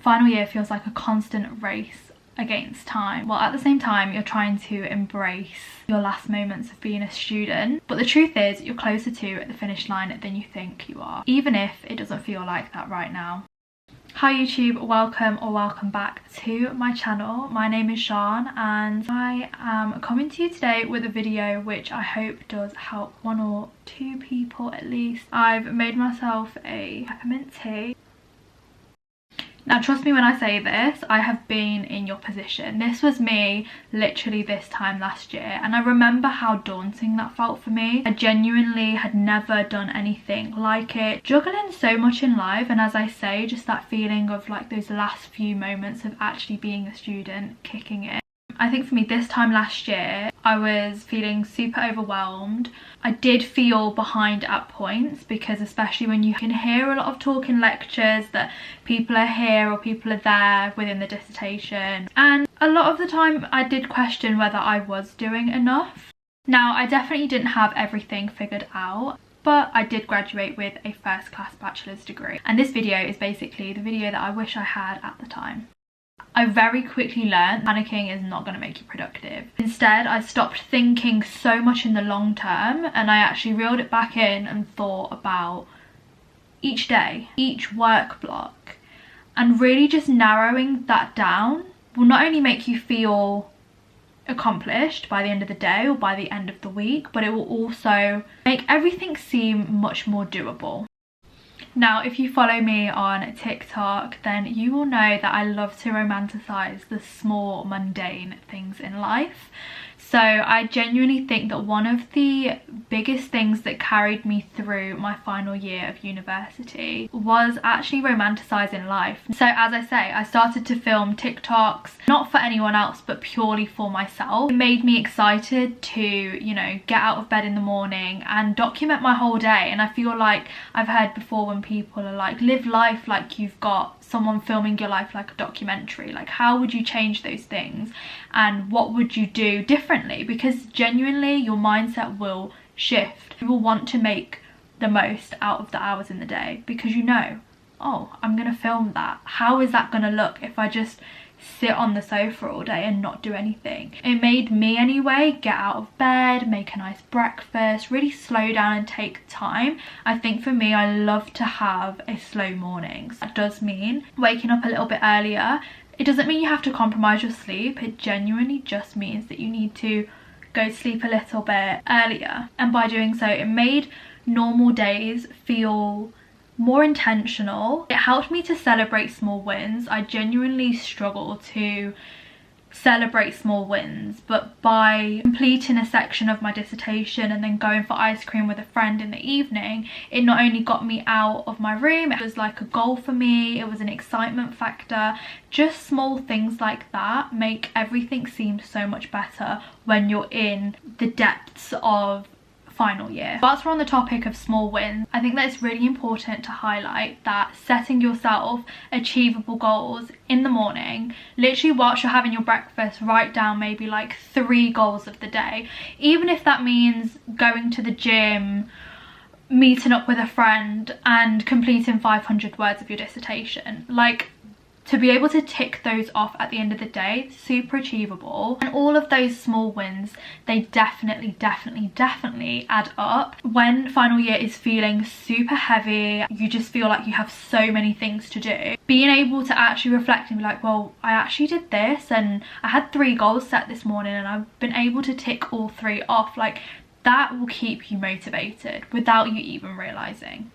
Final year feels like a constant race against time, while at the same time you're trying to embrace your last moments of being a student. But the truth is, you're closer to the finish line than you think you are, even if it doesn't feel like that right now. Hi YouTube, welcome or welcome back to my channel. My name is Sian and I am coming to you today with a video which I hope does help one or two people at least. I've made myself a peppermint tea. Now trust me when I say this, I have been in your position. This was me literally this time last year, and I remember how daunting that felt for me. I genuinely had never done anything like it. Juggling so much in life, and as I say, just that feeling of like those last few moments of actually being a student kicking in. I think for me this time last year, I was feeling super overwhelmed. I did feel behind at points because especially when you can hear a lot of talk in lectures that people are here or people are there within the dissertation. And a lot of the time I did question whether I was doing enough. Now I definitely didn't have everything figured out, but I did graduate with a first class bachelor's degree. And this video is basically the video that I wish I had at the time. I very quickly learned panicking is not going to make you productive. Instead, I stopped thinking so much in the long term and I actually reeled it back in and thought about each day, each work block, and really just narrowing that down will not only make you feel accomplished by the end of the day or by the end of the week, but it will also make everything seem much more doable. Now, if you follow me on TikTok, then you will know that I love to romanticize the small, mundane things in life. So I genuinely think that one of the biggest things that carried me through my final year of university was actually romanticizing life. So as I say, I started to film TikToks, not for anyone else, but purely for myself. It made me excited to, you know, get out of bed in the morning and document my whole day. And I feel like I've heard before when people are like, live life like you've got someone filming your life like a documentary. Like, how would you change those things and what would you do differently? Because genuinely your mindset will shift. You will want to make the most out of the hours in the day because you know, oh, I'm gonna film that. How is that gonna look if I just sit on the sofa all day and not do anything? It made me anyway get out of bed, make a nice breakfast, really slow down and take time. I think for me, I love to have a slow morning. So that does mean waking up a little bit earlier. It doesn't mean you have to compromise your sleep. It genuinely just means that you need to go to sleep a little bit earlier. And by doing so, it made normal days feel more intentional. It helped me to celebrate small wins. I genuinely struggle to celebrate small wins, but by completing a section of my dissertation and then going for ice cream with a friend in the evening, it not only got me out of my room, it was like a goal for me, it was an excitement factor. Just small things like that make everything seem so much better when you're in the depths of final year. Whilst we're on the topic of small wins, I think that it's really important to highlight that setting yourself achievable goals in the morning, literally whilst you're having your breakfast, write down maybe like 3 goals of the day. Even if that means going to the gym, meeting up with a friend and completing 500 words of your dissertation. Like, to be able to tick those off at the end of the day, super achievable. And all of those small wins, they definitely add up. When final year is feeling super heavy, you just feel like you have so many things to do, being able to actually reflect and be like, well, I actually did this and I had 3 goals set this morning and I've been able to tick all 3 off. Like, that will keep you motivated without you even realizing.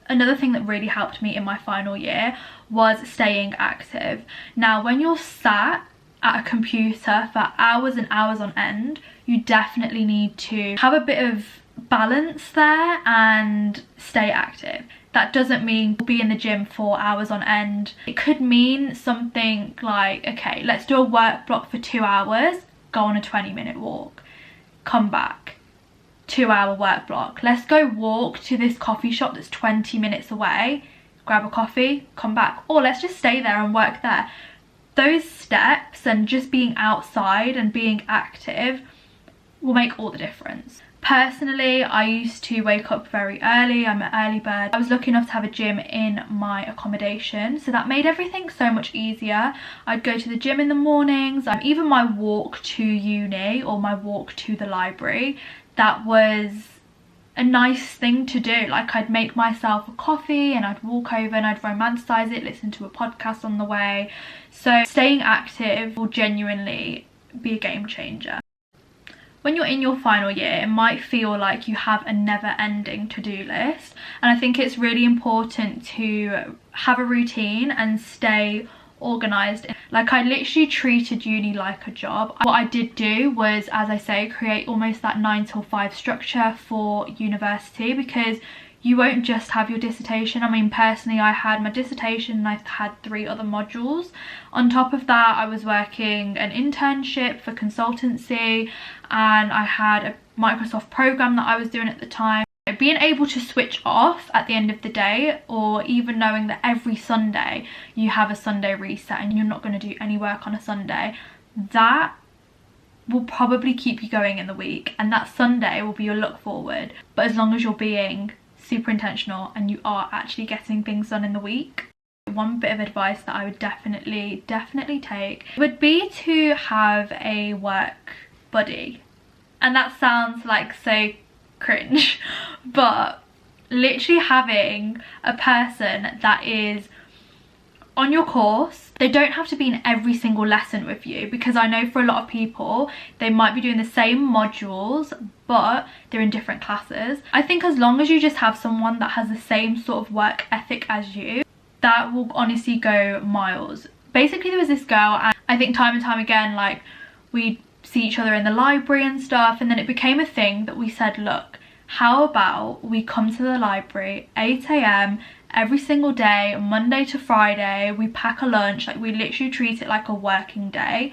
Another thing that really helped me in my final year was staying active. Now, when you're sat at a computer for hours and hours on end, you definitely need to have a bit of balance there and stay active. That doesn't mean be in the gym for hours on end. It could mean something like, okay, let's do a work block for 2 hours, go on a 20-minute walk, come back. 2-hour work block. Let's go walk to this coffee shop that's 20 minutes away, grab a coffee, come back. Or let's just stay there and work there. Those steps and just being outside and being active will make all the difference. Personally, I used to wake up very early. I'm an early bird. I was lucky enough to have a gym in my accommodation, so that made everything so much easier. I'd go to the gym in the mornings. Even my walk to uni or my walk to the library, that was a nice thing to do. Like, I'd make myself a coffee and I'd walk over and I'd romanticize it, listen to a podcast on the way. So staying active will genuinely be a game changer. When you're in your final year, it might feel like you have a never-ending to-do list, and I think it's really important to have a routine and stay organised. Like, I literally treated uni like a job. What I did do was, as I say, create almost that 9 till 5 structure for university, because you won't just have your dissertation. I mean, personally, I had my dissertation and I had 3 other modules. On top of that, I was working an internship for consultancy, and I had a Microsoft program that I was doing at the time. Being able to switch off at the end of the day, or even knowing that every Sunday you have a Sunday reset and you're not going to do any work on a Sunday, that will probably keep you going in the week, and that Sunday will be your look forward. But as long as you're being super intentional and you are actually getting things done in the week. One bit of advice that I would definitely take would be to have a work buddy. And that sounds like so cringe, but literally having a person that is on your course. They don't have to be in every single lesson with you, because I know for a lot of people they might be doing the same modules but they're in different classes. I think as long as you just have someone that has the same sort of work ethic as you, that will honestly go miles. Basically, there was this girl, and I think time and time again, like, we'd see each other in the library and stuff, and then it became a thing that we said, look, how about we come to the library 8 AM every single day, Monday to Friday. We pack a lunch, like, we literally treat it like a working day.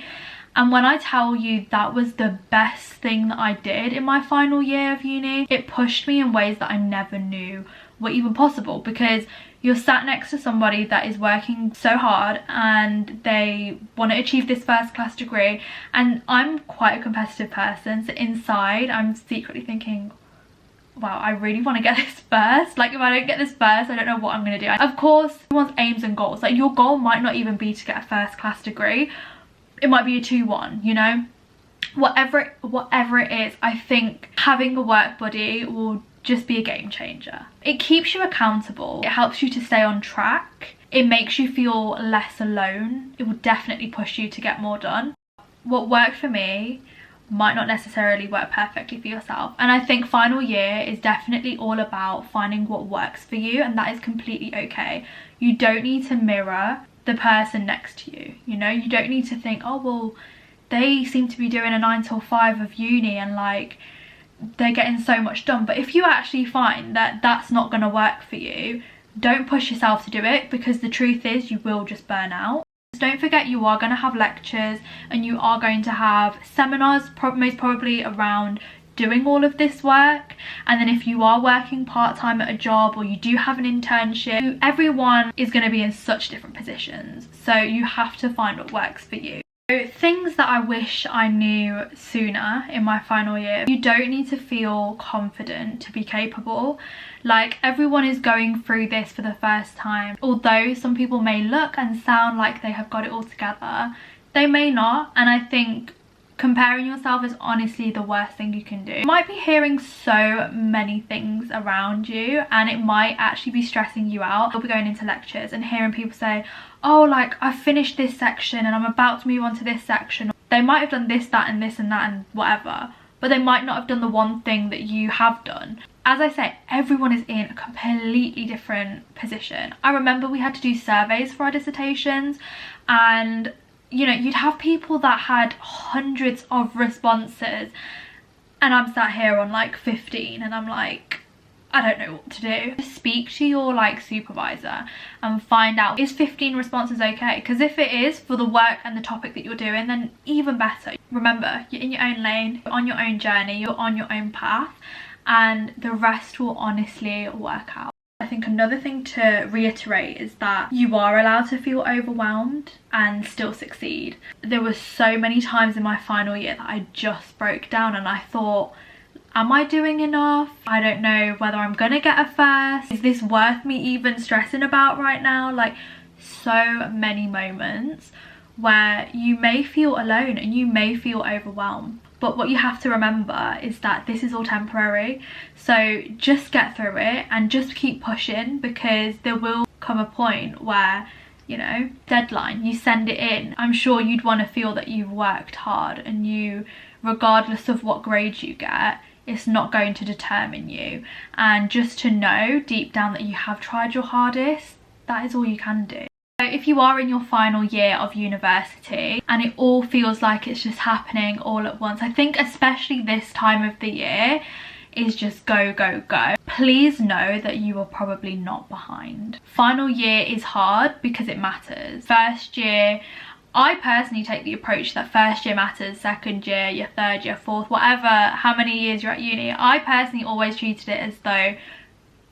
And when I tell you, that was the best thing that I did in my final year of uni. It pushed me in ways that I never knew were even possible, because you're sat next to somebody that is working so hard and they want to achieve this first class degree. And I'm quite a competitive person, so inside I'm secretly thinking, wow, I really want to get this first. Like, if I don't get this first, I don't know what I'm going to do. Of course, everyone's aims and goals, like, your goal might not even be to get a first class degree. It might be a 2-1, you know, whatever it is. I think having a work buddy will just be a game changer. It keeps you accountable. It helps you to stay on track. It makes you feel less alone. It will definitely push you to get more done. What worked for me might not necessarily work perfectly for yourself, and I think final year is definitely all about finding what works for you, and that is completely okay. You don't need to mirror the person next to you, you know. You don't need to think, oh well, they seem to be doing a 9 till 5 of uni and like they're getting so much done. But if you actually find that that's not going to work for you, don't push yourself to do it, because the truth is you will just burn out. Don't forget, you are going to have lectures and you are going to have seminars, most probably around doing all of this work. And then if you are working part-time at a job, or you do have an internship, everyone is going to be in such different positions, so you have to find what works for you. So things that I wish I knew sooner in my final year: you don't need to feel confident to be capable. Like, everyone is going through this for the first time. Although some people may look and sound like they have got it all together, they may not. And I think comparing yourself is honestly the worst thing you can do. You might be hearing so many things around you and it might actually be stressing you out. You'll be going into lectures and hearing people say, oh, like, I finished this section and I'm about to move on to this section. They might have done this, that and this and that and whatever, but they might not have done the one thing that you have done. As I say, everyone is in a completely different position. I remember we had to do surveys for our dissertations, and you know, you'd have people that had hundreds of responses and I'm sat here on like 15 and I'm like, I don't know what to do. Just speak to your like supervisor and find out, is 15 responses okay? Because if it is for the work and the topic that you're doing, then even better. Remember, you're in your own lane, you're on your own journey, you're on your own path, and the rest will honestly work out. I think another thing to reiterate is that you are allowed to feel overwhelmed and still succeed. There were so many times in my final year that I just broke down and I thought, am I doing enough? I don't know whether I'm gonna get a first. Is this worth me even stressing about right now? Like, so many moments where you may feel alone and you may feel overwhelmed. But what you have to remember is that this is all temporary. So just get through it and just keep pushing, because there will come a point where, you know, deadline, you send it in. I'm sure you'd want to feel that you've worked hard, and you, regardless of what grade you get, it's not going to determine you. And just to know deep down that you have tried your hardest, that is all you can do. So if you are in your final year of university and it all feels like it's just happening all at once, I think especially this time of the year is just go, go, go. Please know that you are probably not behind. Final year is hard because it matters. First year, I personally take the approach that first year matters, second year, your third year, fourth, whatever, how many years you're at uni. I personally always treated it as though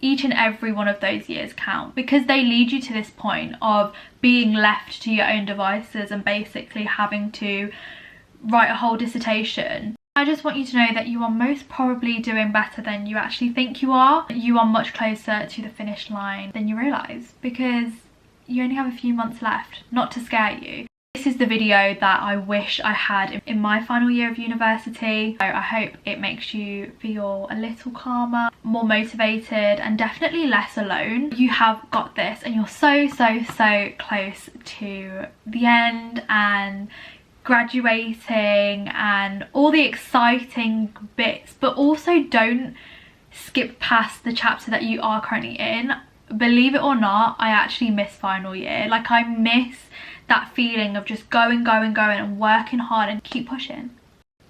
each and every one of those years count, because they lead you to this point of being left to your own devices and basically having to write a whole dissertation. I just want you to know that you are most probably doing better than you actually think you are. You are much closer to the finish line than you realise, because you only have a few months left. Not to scare you. This is the video that I wish I had in my final year of university. So I hope it makes you feel a little calmer, more motivated, and definitely less alone. You have got this, and you're so, so, so close to the end and graduating and all the exciting bits. But also don't skip past the chapter that you are currently in. Believe it or not, I actually miss final year. Like, I miss that feeling of just going and working hard and keep pushing.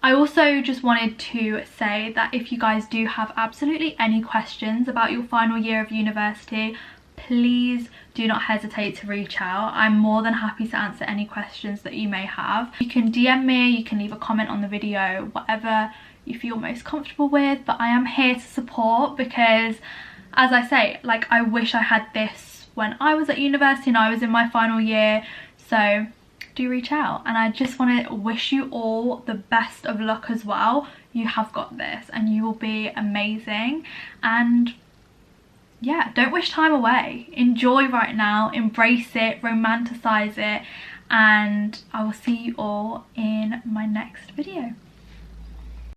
I also just wanted to say that if you guys do have absolutely any questions about your final year of university, please do not hesitate to reach out. I'm more than happy to answer any questions that you may have. You can DM me, you can leave a comment on the video, whatever you feel most comfortable with, but I am here to support, because as I say, like, I wish I had this when I was at university and I was in my final year. So do reach out, and I just want to wish you all the best of luck as well. You have got this and you will be amazing. And yeah, don't wish time away. Enjoy right now, embrace it, romanticize it, and I will see you all in my next video.